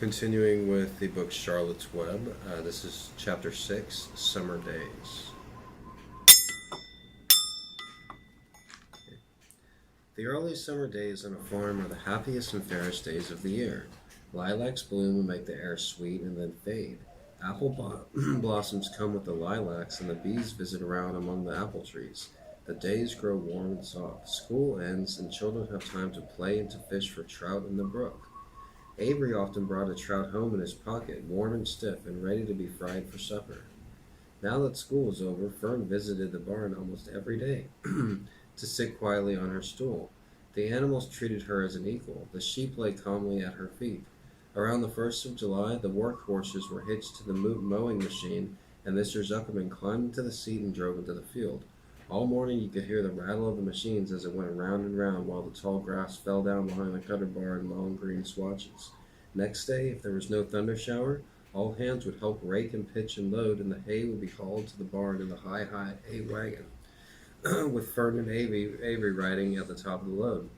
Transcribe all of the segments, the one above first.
Continuing with the book Charlotte's Web, this is chapter 6, Summer Days. The early summer days on a farm are the happiest and fairest days of the year. Lilacs bloom and make the air sweet and then fade. Blossoms come with the lilacs, and the bees visit around among the apple trees. The days grow warm and soft. School ends, and children have time to play and to fish for trout in the brook. Avery often brought a trout home in his pocket, warm and stiff, and ready to be fried for supper. Now that school was over, Fern visited the barn almost every day to sit quietly on her stool. The animals treated her as an equal. The sheep lay calmly at her feet. Around the 1st of July, the work horses were hitched to the mowing machine, and Mr. Zuckerman climbed into the seat and drove into the field. All morning you could hear the rattle of the machines as it went round and round, while the tall grass fell down behind the cutter bar in long green swatches. Next day, if there was no thunder shower, all hands would help rake and pitch and load, and the hay would be hauled to the barn in the high hay wagon, with Fern and Avery riding at the top of the load.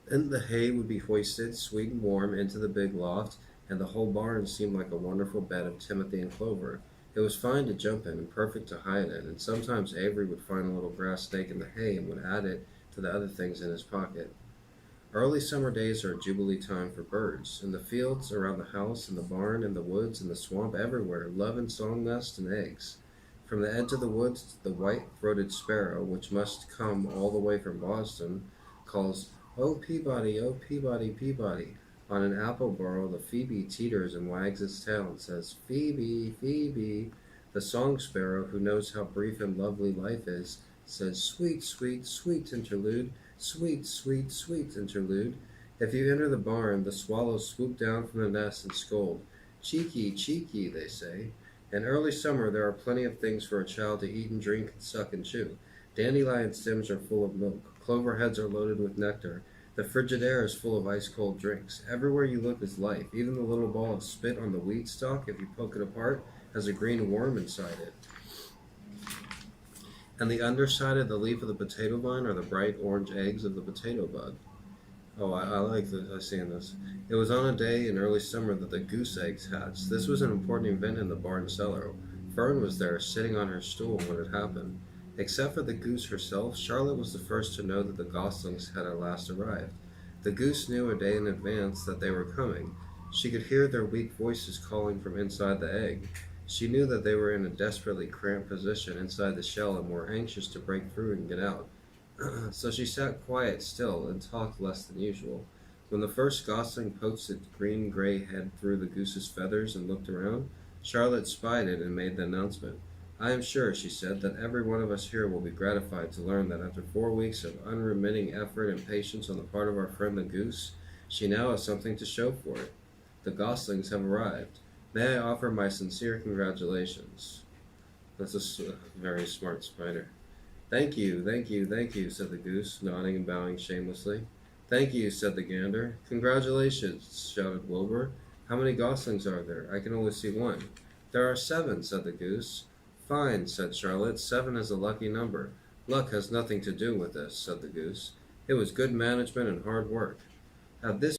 Then the hay would be hoisted, sweet and warm, into the big loft, and the whole barn seemed like a wonderful bed of timothy and clover. It was fine to jump in and perfect to hide in, and sometimes Avery would find a little grass snake in the hay and would add it to the other things in his pocket. Early summer days are a jubilee time for birds. In the fields, around the house, in the barn, in the woods, in the swamp, everywhere, love and song nest and eggs. From the edge of the woods, the white-throated sparrow, which must come all the way from Boston, calls, "Oh, Peabody, oh, Peabody, Peabody." On an apple bough, the phoebe teeters and wags its tail and says, "Phoebe, Phoebe." The song sparrow, who knows how brief and lovely life is, says, "Sweet, sweet, sweet interlude, sweet, sweet, sweet interlude." If you enter the barn, the swallows swoop down from the nest and scold. "Cheeky, cheeky," they say. In early summer, there are plenty of things for a child to eat and drink and suck and chew. Dandelion stems are full of milk. Clover heads are loaded with nectar. The frigid air is full of ice-cold drinks. Everywhere you look is life. Even the little ball of spit on the wheat stalk, if you poke it apart, has a green worm inside it. And the underside of the leaf of the potato vine are the bright orange eggs of the potato bug. Oh, I like seeing this. It was on a day in early summer that the goose eggs hatched. This was an important event in the barn cellar. Fern was there, sitting on her stool when it happened. Except for the goose herself, Charlotte was the first to know that the goslings had at last arrived. The goose knew a day in advance that they were coming. She could hear their weak voices calling from inside the egg. She knew that they were in a desperately cramped position inside the shell and were anxious to break through and get out. So she sat quiet still and talked less than usual. When the first gosling poked its green-gray head through the goose's feathers and looked around, Charlotte spied it and made the announcement. "I am sure," she said, "that every one of us here will be gratified to learn that after 4 weeks of unremitting effort and patience on the part of our friend the goose, she now has something to show for it. The goslings have arrived. May I offer my sincere congratulations." That's a very smart spider. "Thank you, thank you, thank you," said the goose, nodding and bowing shamelessly. "Thank you," said the gander. "Congratulations," shouted Wilbur. "How many goslings are there? I can only see one." "There are 7," said the goose. "Fine," said Charlotte. 7 is a lucky number." "Luck has nothing to do with this," said the goose. "It was good management and hard work." At this